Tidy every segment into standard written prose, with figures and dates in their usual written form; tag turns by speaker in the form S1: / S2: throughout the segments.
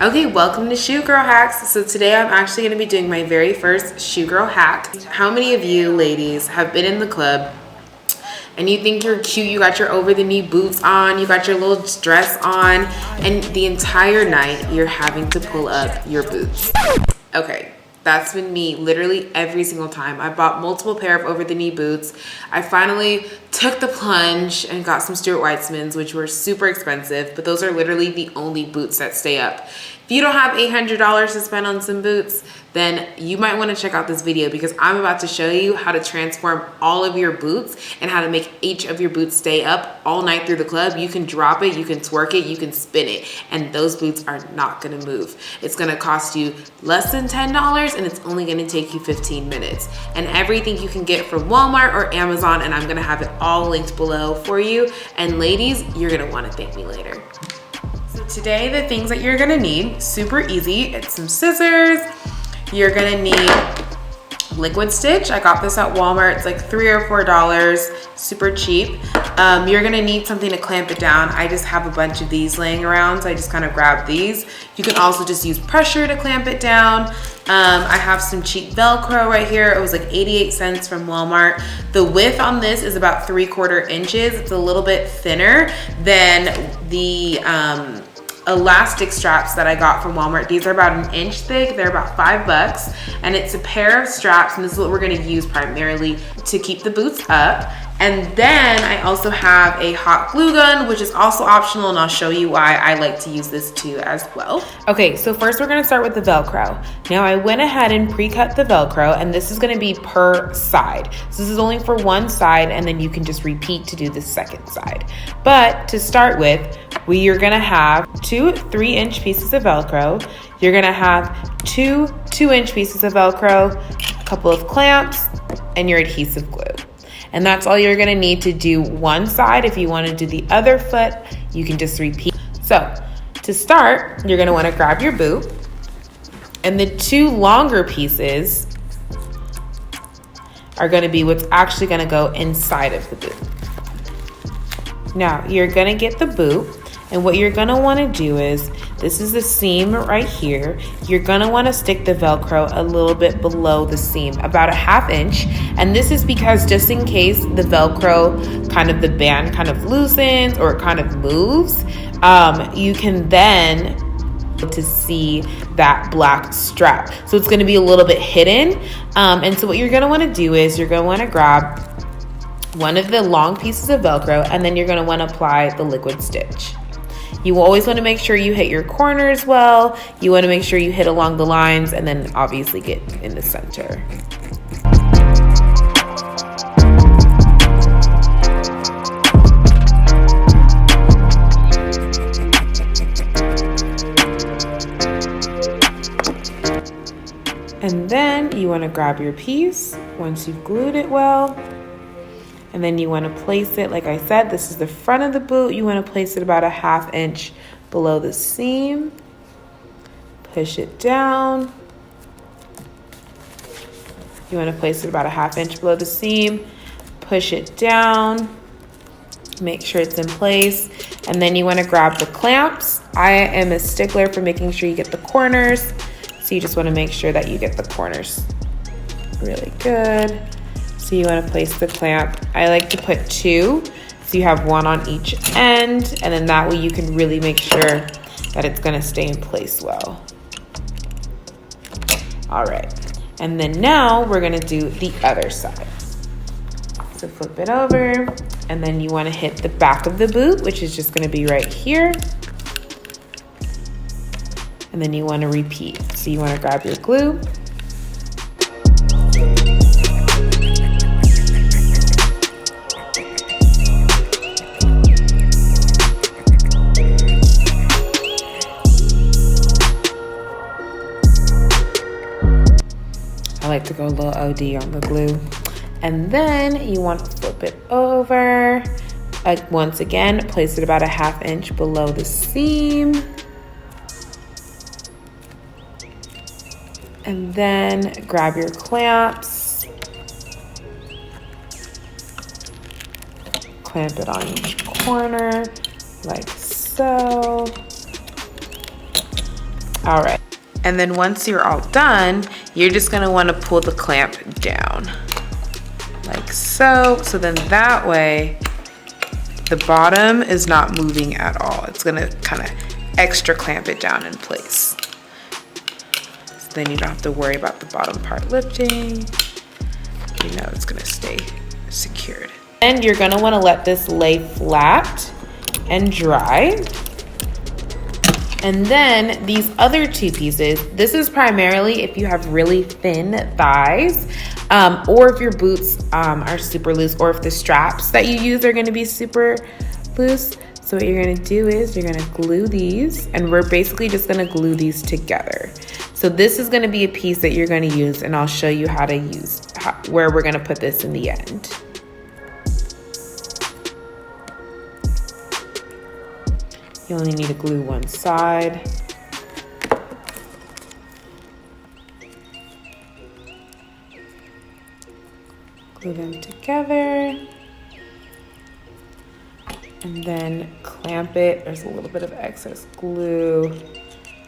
S1: Okay, welcome to Shoe Girl Hacks. So today I'm actually going to be doing my very first Shoe Girl hack. How many of you ladies have been in the club and you think you're cute, you got your over-the-knee boots on, you got your little dress on, and the entire night you're having to pull up your boots? Okay. That's been me literally every single time. I bought multiple pair of over-the-knee boots. I finally took the plunge and got some Stuart Weitzmans, which were super expensive, but those are literally the only boots that stay up. If you don't have $800 to spend on some boots, then you might want to check out this video because I'm about to show you how to transform all of your boots and how to make each of your boots stay up all night through the club. You can drop it, you can twerk it, you can spin it, and those boots are not going to move. It's going to cost you less than $10 and it's only going to take you 15 minutes. And everything you can get from Walmart or Amazon, and I'm going to have it all linked below for you. And ladies, you're going to want to thank me later. So today, the things that you're going to need, super easy. It's some scissors. You're gonna need liquid stitch. I got this at Walmart. It's like $3 or $4, super cheap. You're gonna need something to clamp it down. I just have a bunch of these laying around, so I just kind of grabbed these. You can also just use pressure to clamp it down. I have some cheap Velcro right here. It was like 88 cents from Walmart. The width on this is about 3/4 inches. It's a little bit thinner than the elastic straps that I got from Walmart. These are about 1 inch thick. They're about $5, and it's a pair of straps, and this is what we're gonna use primarily to keep the boots up. And then I also have a hot glue gun, which is also optional, and I'll show you why I like to use this too as well. Okay, so first we're gonna start with the Velcro. Now I went ahead and pre-cut the Velcro, and this is gonna be per side. So this is only for one side, and then you can just repeat to do the second side. But to start with, you're gonna have 2 3-inch pieces of Velcro. You're gonna have 2 2-inch pieces of Velcro, a couple of clamps, and your adhesive glue. And that's all you're gonna need to do one side. If you wanna do the other foot, you can just repeat. So to start, you're gonna wanna grab your boot, and the 2 longer pieces are gonna be what's actually gonna go inside of the boot. Now you're gonna get the boot, and what you're gonna wanna do is, this is the seam right here. You're gonna wanna stick the Velcro a little bit below the seam, about 1/2 inch. And this is because just in case the Velcro, the band kind of loosens or it kind of moves, you can then to see that black strap. So it's gonna be a little bit hidden. And so what you're gonna wanna do is, you're gonna wanna grab one of the long pieces of Velcro, and then you're gonna wanna apply the liquid stitch. You always want to make sure you hit your corners well. You want to make sure you hit along the lines, and then obviously get in the center. And then you want to grab your piece once you've glued it well. And then you want to place it, like I said, this is the front of the boot. You want to place it about 1/2 inch below the seam. Push it down. You want to place it about 1/2 inch below the seam. Push it down. Make sure it's in place. And then you want to grab the clamps. I am a stickler for making sure you get the corners. So you just want to make sure that you get the corners really good. So you want to place the clamp. I like to put 2, so you have 1 on each end, and then that way you can really make sure that it's going to stay in place well. All right, and then now we're going to do the other side. So flip it over, and then you want to hit the back of the boot, which is just going to be right here. And then you want to repeat. So you want to grab your glue. I like to go a little OD on the glue. And then you want to flip it over. Once again, place it about 1/2 inch below the seam. And then grab your clamps. Clamp it on each corner like so. All right. And then once you're all done, you're just gonna wanna pull the clamp down like so. So then that way, the bottom is not moving at all. It's gonna kind of extra clamp it down in place. So then you don't have to worry about the bottom part lifting. You know it's gonna stay secured. And you're gonna wanna let this lay flat and dry. And then these other two pieces, this is primarily if you have really thin thighs, or if your boots are super loose, or if the straps that you use are gonna be super loose. So what you're gonna do is you're gonna glue these, and we're basically just gonna glue these together. So this is gonna be a piece that you're gonna use, and I'll show you how to use, where we're gonna put this in the end. You only need to glue one side. Glue them together. And then clamp it. There's a little bit of excess glue.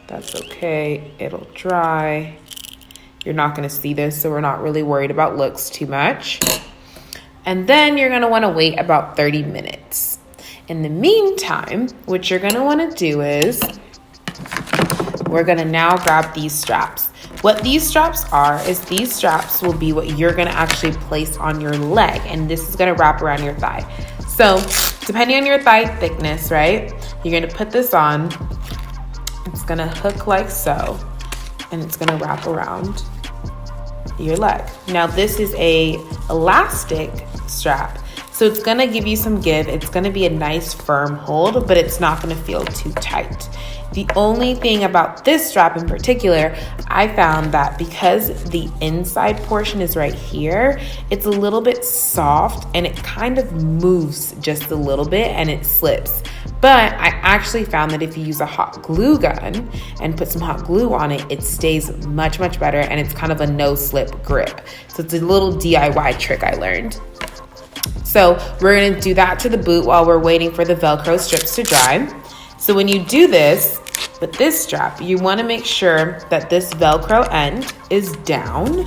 S1: That's okay, it'll dry. You're not gonna see this, so we're not really worried about looks too much. And then you're gonna wanna wait about 30 minutes. In the meantime, what you're gonna wanna do is, we're gonna now grab these straps. What these straps are is these straps will be what you're gonna actually place on your leg, and this is gonna wrap around your thigh. So, depending on your thigh thickness, right, you're gonna put this on, it's gonna hook like so, and it's gonna wrap around your leg. Now this is a elastic strap, so it's gonna give you some give. It's gonna be a nice firm hold, but it's not gonna feel too tight. The only thing about this strap in particular, I found that because the inside portion is right here, it's a little bit soft and it kind of moves just a little bit and it slips. But I actually found that if you use a hot glue gun and put some hot glue on it, it stays much, much better, and it's kind of a no slip grip. So it's a little DIY trick I learned. So we're gonna do that to the boot while we're waiting for the Velcro strips to dry. So when you do this with this strap, you wanna make sure that this Velcro end is down.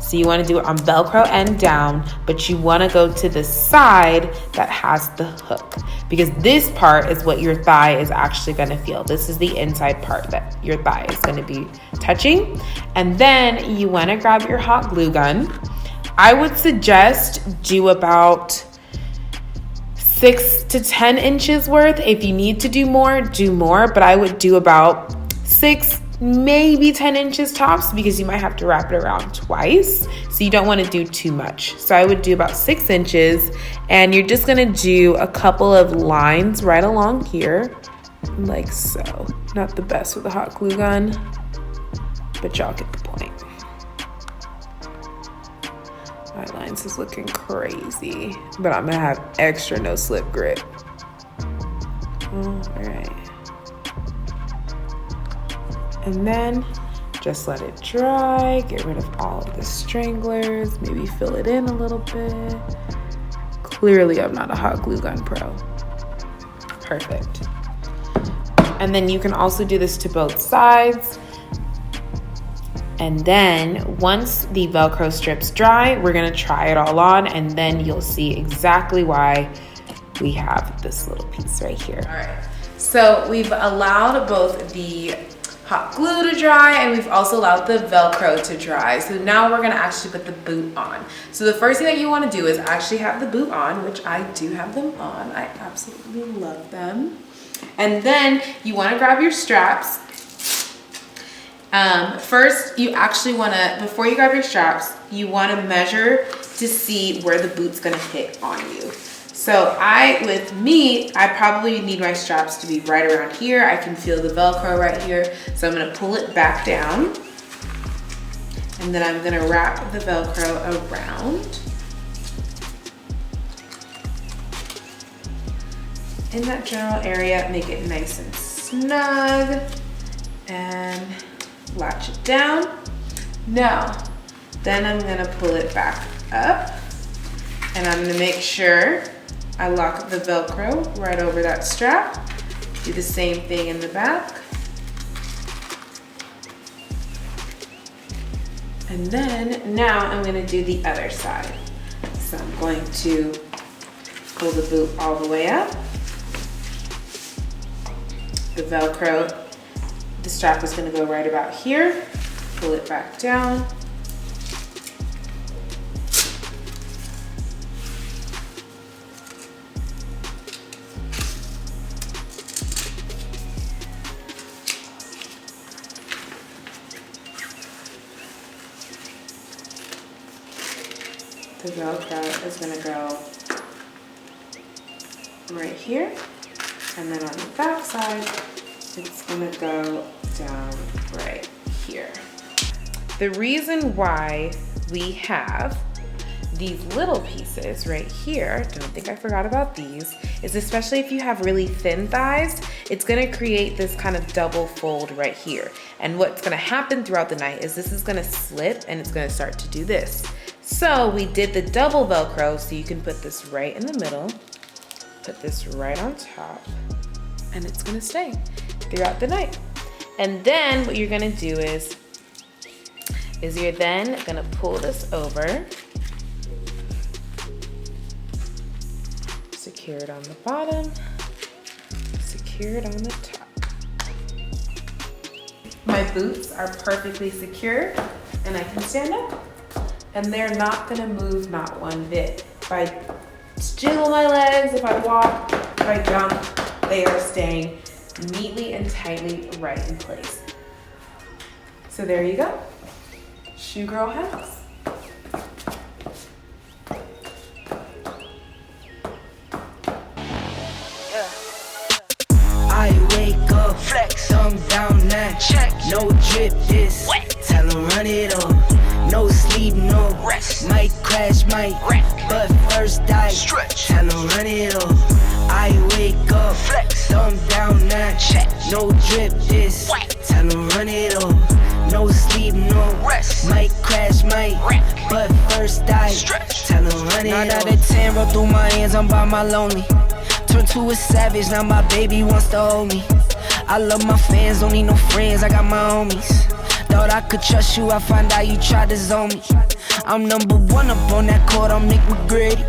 S1: So you wanna do it on Velcro end down, but you wanna go to the side that has the hook, because this part is what your thigh is actually gonna feel. This is the inside part that your thigh is gonna be touching. And then you wanna grab your hot glue gun. I would suggest do about 6 to 10 inches worth. If you need to do more, but I would do about 6, maybe 10 inches tops, because you might have to wrap it around twice. So you don't want to do too much. So I would do about 6 inches, and you're just gonna do a couple of lines right along here, like so. Not the best with a hot glue gun, but y'all get the point. My lines is looking crazy, but I'm gonna have extra no slip grip. All right. And then just let it dry, get rid of all of the stranglers, maybe fill it in a little bit. Clearly I'm not a hot glue gun pro. Perfect. And then you can also do this to both sides. And then once the Velcro strips dry, we're gonna try it all on, and then you'll see exactly why we have this little piece right here. All right, so we've allowed both the hot glue to dry, and we've also allowed the Velcro to dry. So now we're gonna actually put the boot on. So the first thing that you wanna do is actually have the boot on, which I do have them on. I absolutely love them. And then you wanna grab your straps. First, you actually wanna, before you grab your straps, you wanna measure to see where the boot's gonna hit on you. So with me, I probably need my straps to be right around here. I can feel the Velcro right here. So I'm gonna pull it back down, and then I'm gonna wrap the Velcro around. In that general area, make it nice and snug, and latch it down. Now, then I'm gonna pull it back up, and I'm gonna make sure I lock the Velcro right over that strap. Do the same thing in the back. And then now I'm gonna do the other side. So I'm going to pull the boot all the way up. The Velcro, the strap is gonna go right about here. Pull it back down. The Velcro is gonna go right here. And then on the back side, it's gonna go down right here. The reason why we have these little pieces right here, don't think I forgot about these, is especially if you have really thin thighs, it's gonna create this kind of double fold right here. And what's gonna happen throughout the night is this is gonna slip and it's gonna start to do this. So we did the double Velcro, so you can put this right in the middle, put this right on top, and it's gonna stay throughout the night. And then what you're gonna do is you're then gonna pull this over, secure it on the bottom, secure it on the top. My boots are perfectly secure and I can stand up. And they're not gonna move not one bit. If I jiggle my legs, if I walk, if I jump, they are staying neatly and tightly right in place. So there you go, Shoe Girl hacks.
S2: I wake up, flex, thumb down that check, no drip this, wet. Tell 'em run it up. No sleep, no rest. Might crash, might wreck. But first I stretch. Tell 'em run it up. I wake up, flex, thumb down that check. No drip this. Tell 'em run it up. No sleep, no rest. Might crash, might wreck. But first I stretch. Tell 'em run it up. 9 out of 10 roll through my hands. I'm by my lonely. Turned to a savage. Now my baby wants to hold me. I love my fans. Don't need no friends. I got my homies. Thought I could trust you, I find out you tried to zone me. I'm number one up on that court, I'm Nick McGrady.